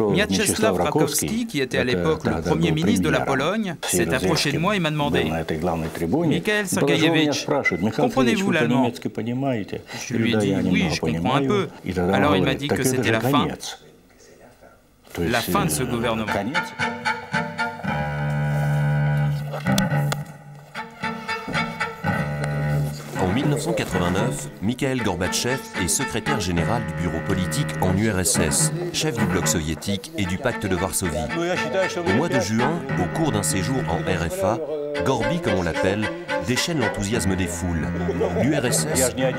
Mieczysław Rakowski, qui était à l'époque le Premier ministre de la Pologne, s'est approché de moi et m'a demandé « Mikhail Sergeyevitch, comprenez-vous l'allemand ?» Je lui ai dit « Oui, je comprends un peu ». Alors il m'a dit que c'était la fin de ce gouvernement. En 1989, Mikhail Gorbatchev est secrétaire général du bureau politique en URSS, chef du bloc soviétique et du pacte de Varsovie. Au mois de juin, au cours d'un séjour en RFA, Gorby, comme on l'appelle, déchaîne l'enthousiasme des foules. L'URSS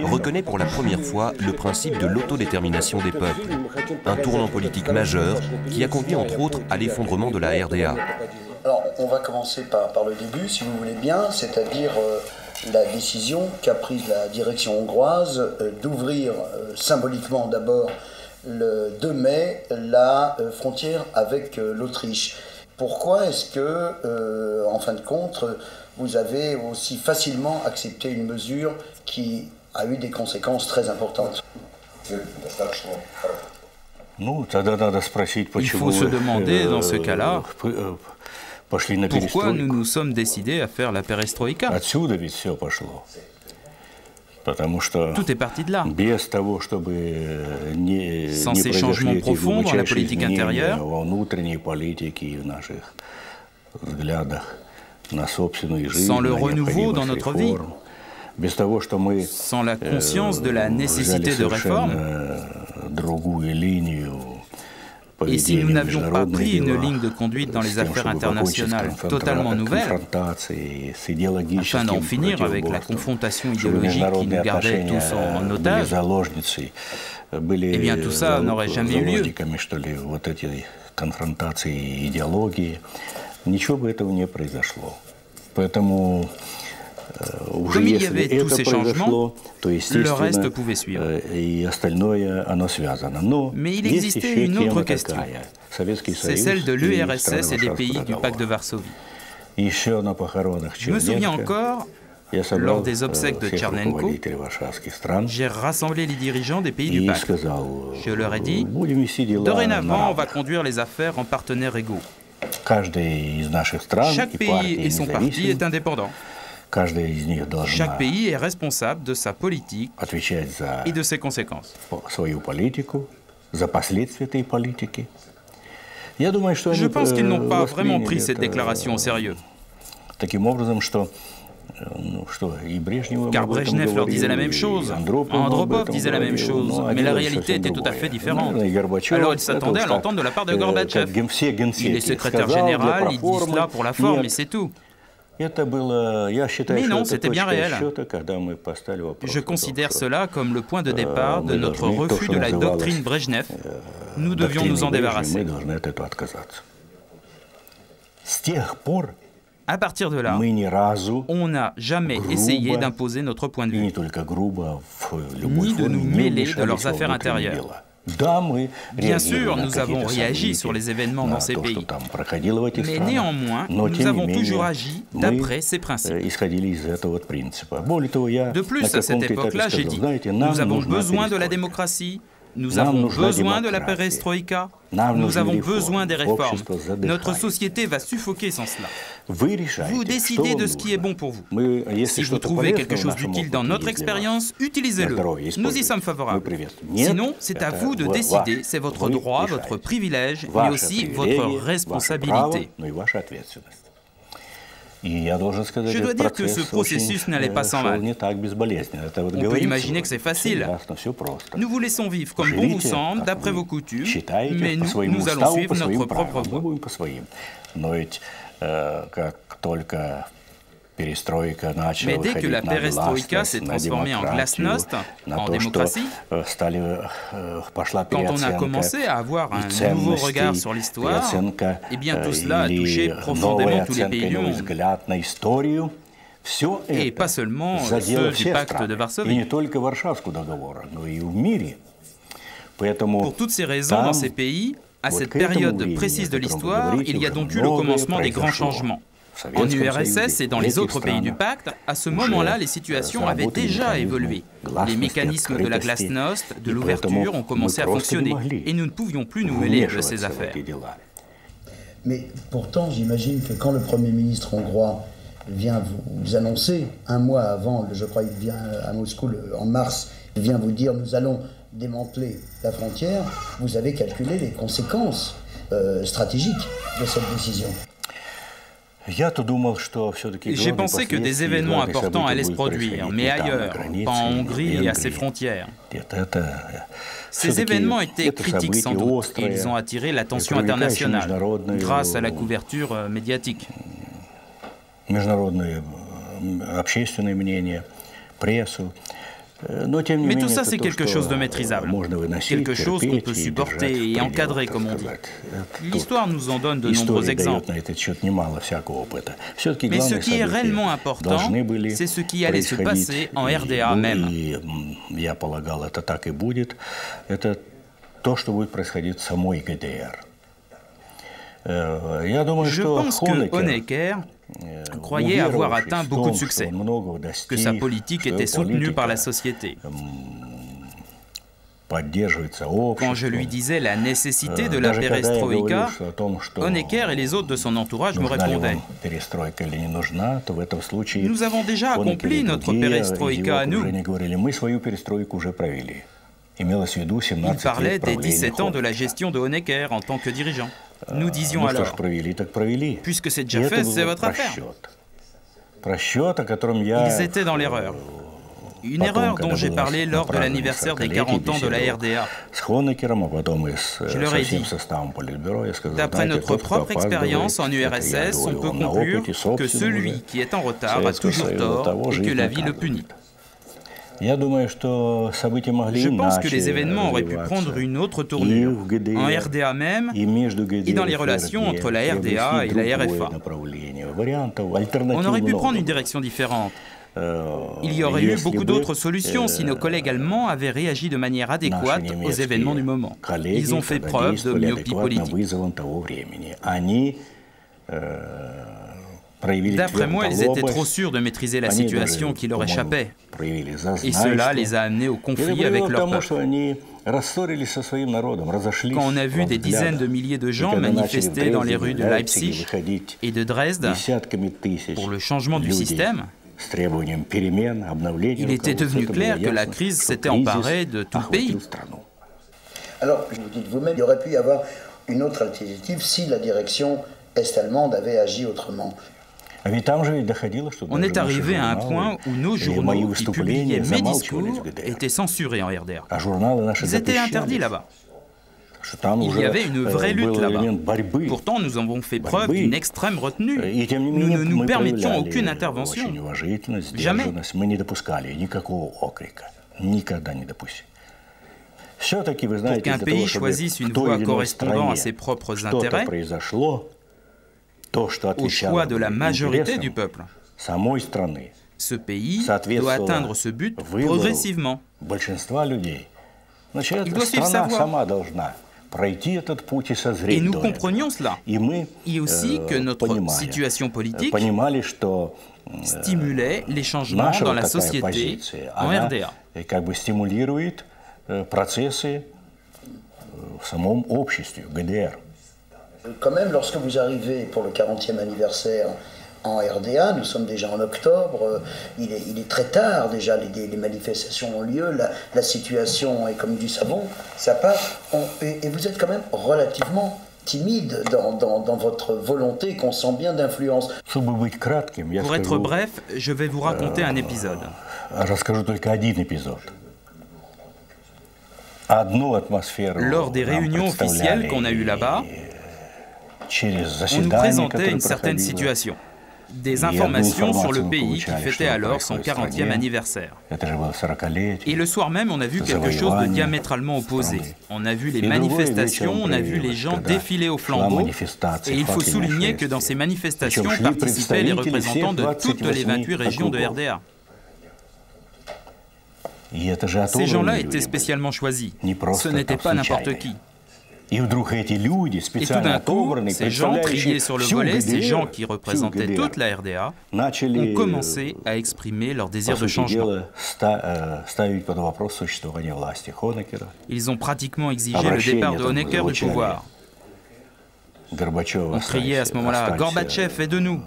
reconnaît pour la première fois le principe de l'autodétermination des peuples. Un tournant politique majeur qui a conduit entre autres à l'effondrement de la RDA. Alors, on va commencer par le début, si vous voulez bien, c'est-à-dire la décision qu'a prise la direction hongroise d'ouvrir symboliquement d'abord le 2 mai la frontière avec l'Autriche. Pourquoi est-ce que, en fin de compte, vous avez aussi facilement accepté une mesure qui a eu des conséquences très importantes? Il faut se demander dans ce cas-là pourquoi nous nous sommes décidés à faire la perestroïka. Tout est parti de là. Sans ces changements profonds dans la politique intérieure, sans le renouveau dans notre vie, sans la conscience de la nécessité de réforme, et si nous n'avions pas pris une ligne de conduite dans les affaires internationales totalement nouvelle, afin d'en finir avec la confrontation idéologique qui nous gardait tous en otage, eh bien tout ça n'aurait jamais eu lieu. Comme il y avait tous ces changements, le reste pouvait suivre. Mais il existait une autre question. C'est celle de l'URSS et des pays du pacte de Varsovie. Je me souviens encore, lors des obsèques de Tchernenko, j'ai rassemblé les dirigeants des pays du pacte. Je leur ai dit, dorénavant, on va conduire les affaires en partenaires égaux. Chaque pays et son parti est indépendant. Chaque pays est responsable de sa politique et de ses conséquences. Je pense qu'ils n'ont pas vraiment pris cette déclaration au sérieux. Car Brejnev leur disait la même chose, Andropov disait la même chose, mais la réalité était tout à fait différente. Alors ils s'attendaient à l'entendre de la part de Gorbatchev. Il est secrétaire général, il dit cela pour la forme et c'est tout. Mais non, c'était bien réel. Je considère cela comme le point de départ de notre refus de la doctrine Brejnev. Nous devions nous en débarrasser. À partir de là, on n'a jamais essayé d'imposer notre point de vue, ni de nous mêler de leurs affaires intérieures. Bien sûr, nous avons réagi sur les événements dans ces pays, mais néanmoins, nous avons toujours agi d'après ces principes. De plus, à cette époque-là, j'ai dit, nous avons besoin de la démocratie, nous avons besoin de la perestroïka, nous avons besoin des réformes. Notre société va suffoquer sans cela. Vous décidez de ce qui est bon pour vous. Si vous trouvez quelque chose d'utile dans notre expérience, utilisez-le. Nous y sommes favorables. Sinon, c'est à vous de décider. C'est votre droit, votre privilège, mais aussi votre responsabilité. Je dois dire que ce processus n'allait pas sans mal. On peut imaginer que c'est facile. Nous vous laissons vivre comme bon vous semble, d'après vos coutumes, mais nous allons suivre notre propre voie. Mais dès que la perestroïka s'est transformée en glasnost, en démocratie, quand on a commencé à avoir un nouveau regard sur l'histoire, eh bien tout cela a touché profondément tous les pays du monde. Et pas seulement ceux du pacte de Varsovie. Pour toutes ces raisons, dans ces pays, à cette période précise de l'histoire, il y a donc eu le commencement des grands changements. En URSS et dans les autres pays du pacte, à ce moment-là, les situations avaient déjà évolué. Les mécanismes de la glasnost, de l'ouverture, ont commencé à fonctionner et nous ne pouvions plus nous mêler de ces affaires. Mais pourtant, j'imagine que quand le Premier ministre hongrois vient vous annoncer, un mois avant, je crois qu'il vient à Moscou en mars, il vient vous dire « nous allons démanteler la frontière », vous avez calculé les conséquences stratégiques de cette décision. J'ai pensé que des événements importants allaient se produire, mais ailleurs, pas en Hongrie et à ses frontières. Ces événements étaient critiques sans doute, et ils ont attiré l'attention internationale, grâce à la couverture médiatique. Mais tout ça, c'est quelque chose de maîtrisable, quelque chose qu'on peut supporter et encadrer, comme on dit. L'histoire nous en donne de nombreux exemples. Mais ce qui est réellement important, c'est ce qui allait se passer en RDA même. Je pense que Honecker croyait avoir atteint beaucoup de succès, que sa politique était soutenue par la société. Quand je lui disais la nécessité de la perestroïka, Honecker et les autres de son entourage me répondaient « Nous avons déjà accompli notre perestroïka à nous ». Il parlait des 17 ans de la gestion de Honecker en tant que dirigeant. Nous disions alors, puisque c'est déjà fait, c'est votre affaire. Ils étaient dans l'erreur. Une erreur dont j'ai parlé lors de l'anniversaire des 40 ans de la RDA. Je leur ai dit, d'après notre propre expérience en URSS, on peut conclure que celui qui est en retard a toujours tort et que la vie le punit. Je pense que les événements auraient pu prendre une autre tournure, en RDA même, et dans les relations entre la RDA et la RFA. On aurait pu prendre une direction différente. Il y aurait eu beaucoup d'autres solutions si nos collègues allemands avaient réagi de manière adéquate aux événements du moment. Ils ont fait preuve de myopie politique. D'après moi, ils étaient trop sûrs de maîtriser la situation qui leur échappait. Et cela les a amenés au conflit avec leur peuple. Quand on a vu des dizaines de milliers de gens manifester dans les rues de Leipzig et de Dresde pour le changement du système, il était devenu clair que la crise s'était emparée de tout le pays. Alors, vous dites vous-même, il aurait pu y avoir une autre alternative si la direction est-allemande avait agi autrement. On est arrivé à un point où nos journaux qui publiaient mes discours étaient censurés en RDA. Ils étaient interdits là-bas. Il y avait une vraie lutte là-bas. Pourtant, nous avons fait preuve d'une extrême retenue. Nous ne nous permettions aucune intervention. Jamais. Pour qu'un pays choisisse une voie correspondant à ses propres intérêts, au choix de la majorité du peuple, ce pays doit atteindre ce but progressivement. Il doit suivre sa voie. Et nous comprenions cela. Et aussi que notre situation politique stimulait les changements dans la société en RDA. Quand même, lorsque vous arrivez pour le 40e anniversaire en RDA, nous sommes déjà en octobre, il est très tard déjà, les manifestations ont lieu, la situation est comme du savon, ça passe, et vous êtes quand même relativement timide dans votre volonté qu'on sent bien d'influence. Pour être bref, je vais vous raconter un épisode. Lors des réunions officielles qu'on a eues là-bas, on nous présentait une certaine situation, des informations sur le pays qui fêtait alors son 40e anniversaire. Et le soir même, on a vu quelque chose de diamétralement opposé. On a vu les manifestations, on a vu les gens défiler au flambeau, et il faut souligner que dans ces manifestations participaient les représentants de toutes les 28 régions de RDA. Ces gens-là étaient spécialement choisis, ce n'était pas n'importe qui. Et tout d'un coup, ces gens triés sur le volet, ces gens qui représentaient toute la RDA, ont commencé à exprimer leur désir de changement. Ils ont pratiquement exigé le départ de Honecker du pouvoir. On criait à ce moment-là « Gorbatchev, aide-nous !»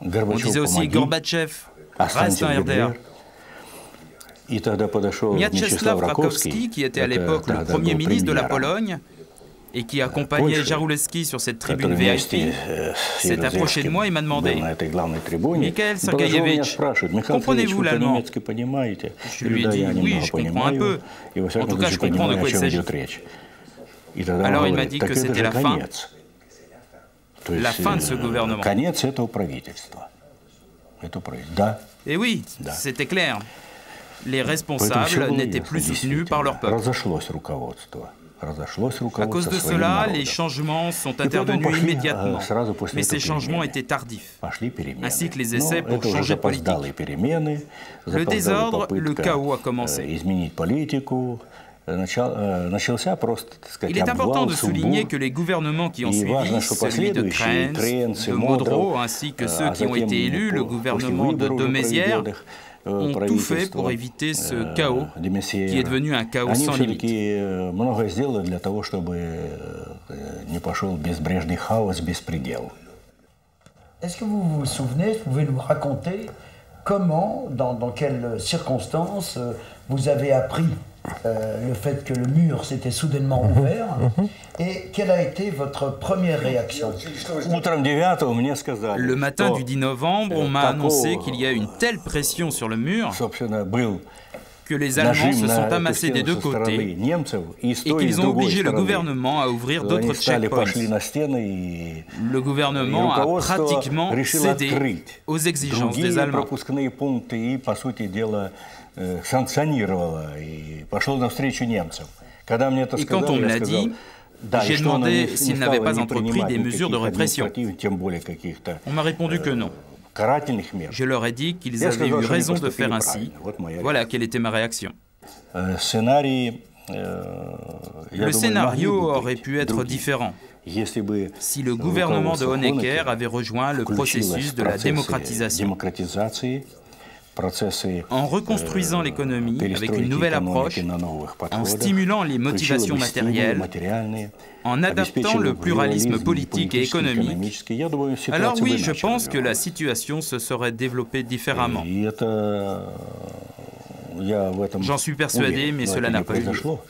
On disait aussi « Gorbatchev, reste en RDA !» Mieczysław Rakowski, qui était à l'époque le Premier ministre de la Pologne et qui accompagnait Jaruzelski sur cette tribune VIP, s'est approché de moi et m'a demandé « Mikhail Sergeyevitch, comprenez-vous l'allemand ?» Je lui ai dit « Oui, je comprends un peu. En tout cas, je comprends de quoi il s'agit. » Alors il m'a dit que c'était la fin de ce gouvernement. Et oui, c'était clair. Les responsables n'étaient plus soutenus par leur peuple. À cause de cela, les changements sont intervenus immédiatement, mais ces changements étaient tardifs, ainsi que les essais pour changer de politique. Le désordre, le chaos a commencé. Il est important de souligner que les gouvernements qui ont suivi, celui de Trenz, de Modrow, ainsi que ceux qui ont été élus, le gouvernement de de Maizière, ont tout fait pour éviter ce chaos qui est devenu un chaos sans limite. Est-ce que vous vous souvenez, vous pouvez nous raconter comment, dans quelles circonstances vous avez appris le fait que le mur s'était soudainement ouvert et quelle a été votre première réaction? Le matin du 10 novembre, on m'a annoncé qu'il y a une telle pression sur le mur que les Allemands se sont amassés des deux côtés et qu'ils ont obligé le gouvernement à ouvrir d'autres checkpoints. Le gouvernement a pratiquement cédé aux exigences des Allemands. Et quand on me l'a dit, j'ai demandé s'ils n'avaient pas entrepris des mesures de répression. On m'a répondu que non. Je leur ai dit qu'ils avaient eu raison de faire ainsi. Voilà quelle était ma réaction. Le scénario aurait pu être différent si le gouvernement de Honecker avait rejoint le processus de la démocratisation. En reconstruisant l'économie avec une nouvelle approche, en stimulant les motivations matérielles, en adaptant le pluralisme politique et économique, alors oui, je pense que la situation se serait développée différemment. J'en suis persuadé, mais cela n'a pas eu lieu.